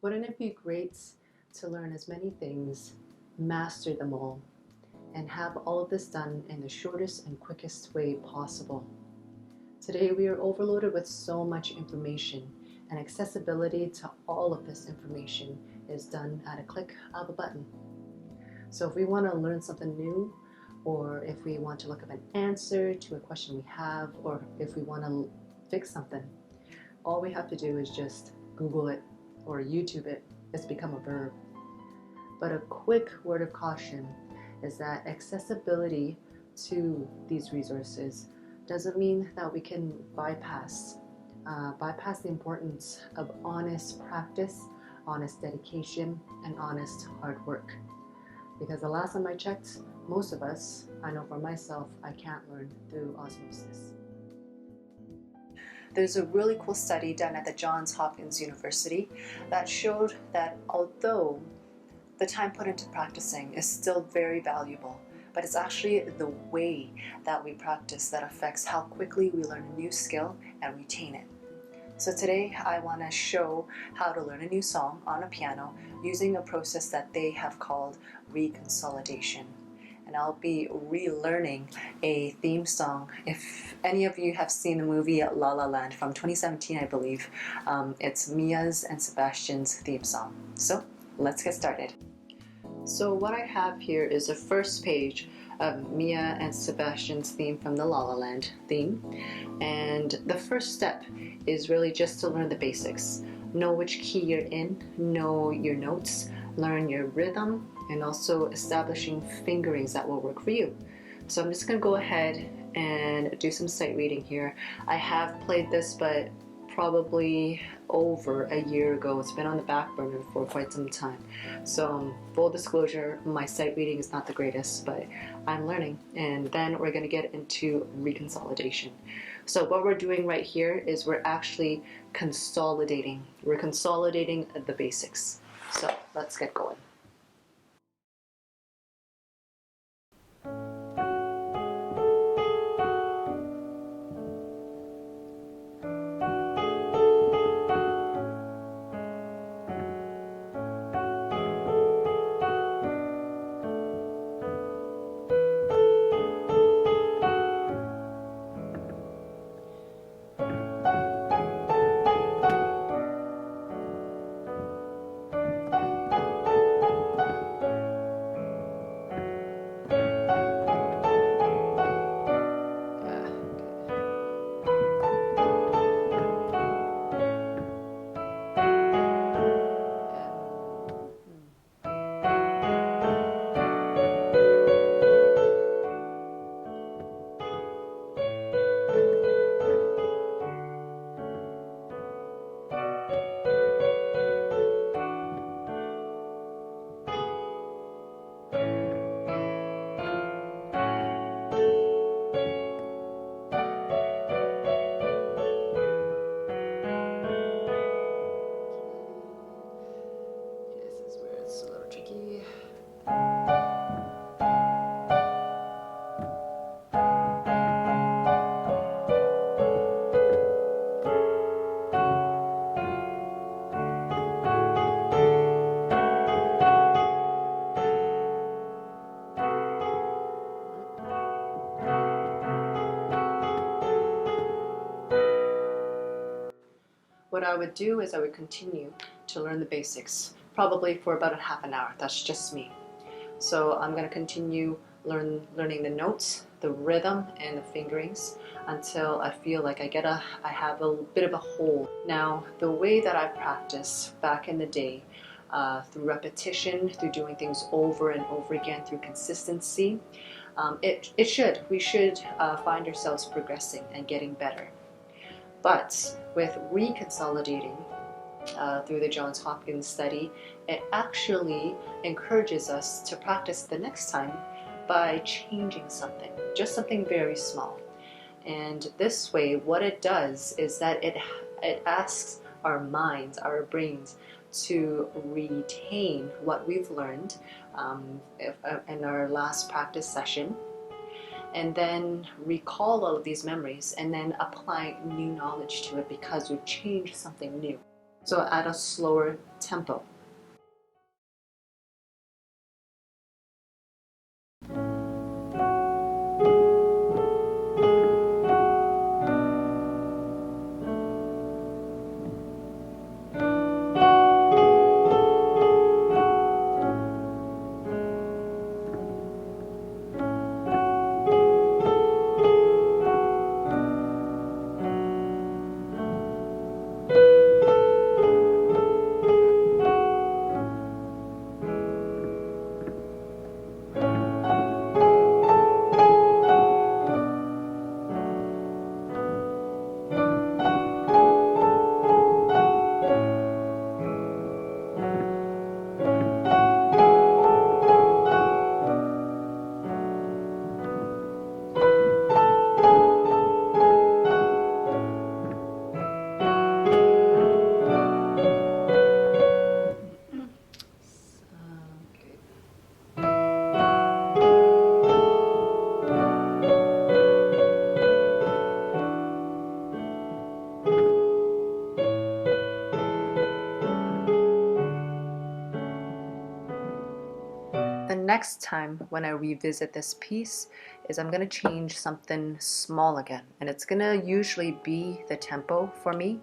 Wouldn't it be great to learn as many things, master them all, and have all of this done in the shortest and quickest way possible? Today we are overloaded with so much information, and accessibility to all of this information is done at a click of a button. So if we want to learn something new, or if we want to look up an answer to a question we have, or if we want to fix something, all we have to do is just Google it or YouTube it. It's become a verb. But a quick word of caution is that accessibility to these resources doesn't mean that we can bypass the importance of honest practice, honest dedication, and honest hard work. Because the last time I checked, most of us, I know for myself, I can't learn through osmosis. There's a really cool study done at the Johns Hopkins University that showed that although the time put into practicing is still very valuable, but it's actually the way that we practice that affects how quickly we learn a new skill and retain it. So today I want to show how to learn a new song on a piano using a process that they have called reconsolidation. And I'll be relearning a theme song. If any of you have seen the movie La La Land from 2017, I believe, it's Mia's and Sebastian's theme song. So let's get started. So what I have here is the first page of Mia and Sebastian's theme from the La La Land theme. And the first step is really just to learn the basics. Know which key you're in, know your notes, learn your rhythm, and also establishing fingerings that will work for you. So I'm just going to go ahead and do some sight reading here. I have played this, but probably over a year ago. It's been on the back burner for quite some time. So full disclosure, my sight reading is not the greatest, but I'm learning. And then we're going to get into reconsolidation. So what we're doing right here is we're actually consolidating. We're consolidating the basics. So let's get going. What I would do is I would continue to learn the basics, probably for about a half an hour. That's just me. So I'm going to continue learning the notes, the rhythm, and the fingerings until I feel like I have a bit of a hold. Now, the way that I practiced back in the day, through repetition, through doing things over and over again, through consistency, we should find ourselves progressing and getting better. But with reconsolidating through the Johns Hopkins study, it actually encourages us to practice the next time by changing something, just something very small. And this way, what it does is that it asks our minds, our brains, to retain what we've learned in our last practice session, and then recall all of these memories and then apply new knowledge to it because we've changed something new. so at a slower tempo. The next time when I revisit this piece is I'm going to change something small again, and it's going to usually be the tempo for me,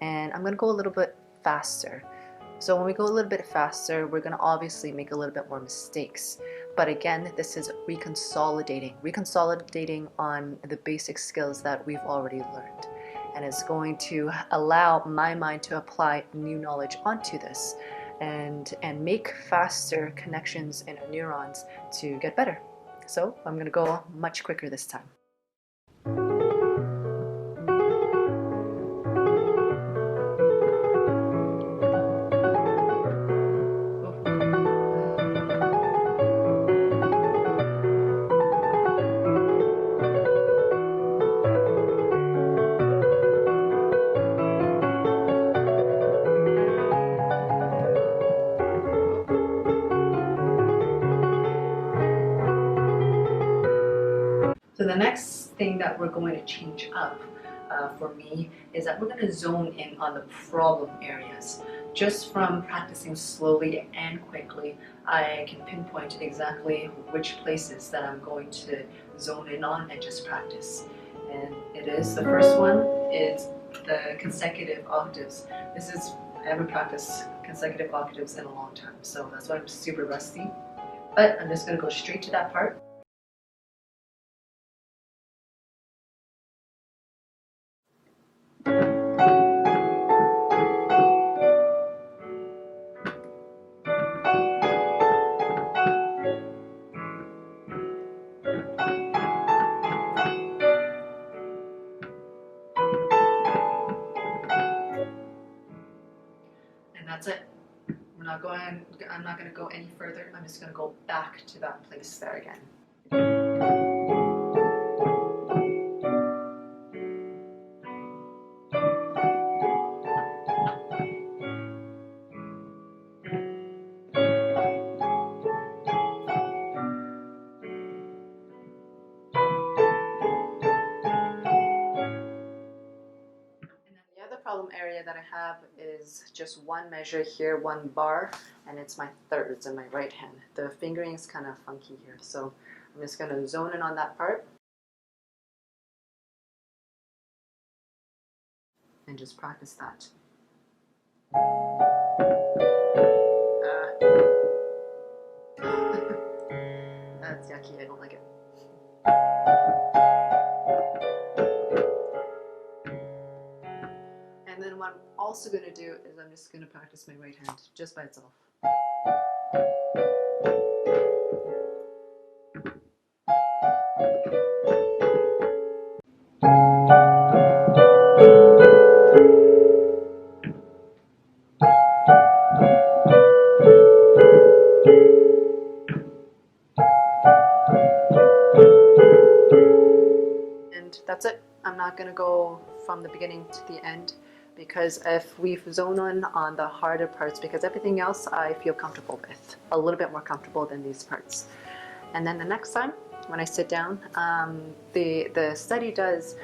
and I'm going to go a little bit faster. So when we go a little bit faster, we're going to obviously make a little bit more mistakes. But again, this is reconsolidating on the basic skills that we've already learned. And it's going to allow my mind to apply new knowledge onto this and make faster connections in our neurons to get better. So I'm going to go much quicker this time. So the next thing that we're going to change up for me is that we're going to zone in on the problem areas. Just from practicing slowly and quickly, I can pinpoint exactly which places that I'm going to zone in on and just practice. And it is, the first one is the consecutive octaves. I haven't practiced consecutive octaves in a long time, so that's why I'm super rusty. But I'm just going to go straight to that part. And that's it. I'm not going to go any further. I'm just going to go back to that place there again. The other problem area that I have is just one measure here, one bar, and it's my thirds in my right hand. The fingering is kind of funky here, so I'm just going to zone in on that part and just practice that. That's yucky, I don't like it. And then what I'm also going to do is I'm just going to practice my right hand just by itself. And that's it. I'm not going to go from the beginning to the end, because if we've zoned in on the harder parts, because everything else I feel comfortable with, a little bit more comfortable than these parts. And then the next time when I sit down, the study does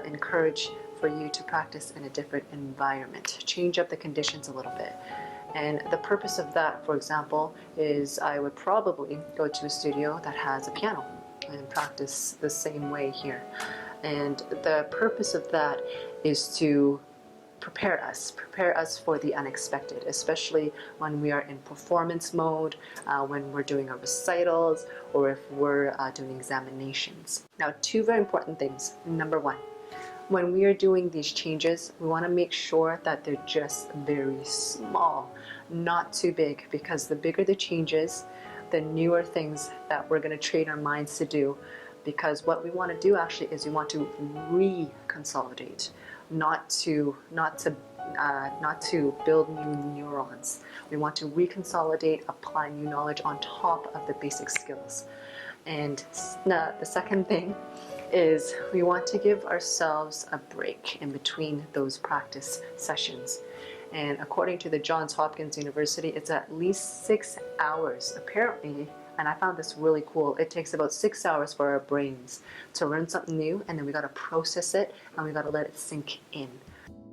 encourage for you to practice in a different environment, change up the conditions a little bit. And the purpose of that, for example, is I would probably go to a studio that has a piano and practice the same way here. And the purpose of that is to prepare us for the unexpected, especially when we are in performance mode, when we're doing our recitals, or if we're doing examinations. Now, two very important things. Number one, when we are doing these changes, we want to make sure that they're just very small, not too big, because the bigger the changes, the newer things that we're going to train our minds to do. Because what we want to do actually is we want to reconsolidate, not to build new neurons. We want to reconsolidate, apply new knowledge on top of the basic skills. And the second thing is we want to give ourselves a break in between those practice sessions. And according to the Johns Hopkins University, it's at least 6 hours apparently. And I found this really cool. It takes about 6 hours for our brains to learn something new, and then we got to process it and we got to let it sink in.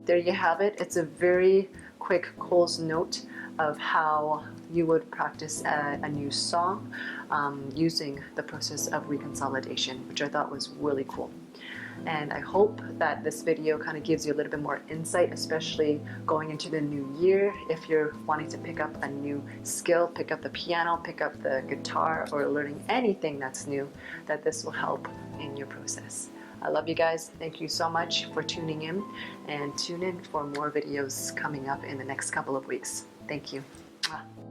There you have it. It's a very quick Cole's note of how you would practice a new song using the process of reconsolidation, which I thought was really cool. And I hope that this video kind of gives you a little bit more insight, especially going into the new year. If you're wanting to pick up a new skill, pick up the piano, pick up the guitar, or learning anything that's new, that this will help in your process. I love you guys. Thank you so much for tuning in, and tune in for more videos coming up in the next couple of weeks. Thank you. Mwah.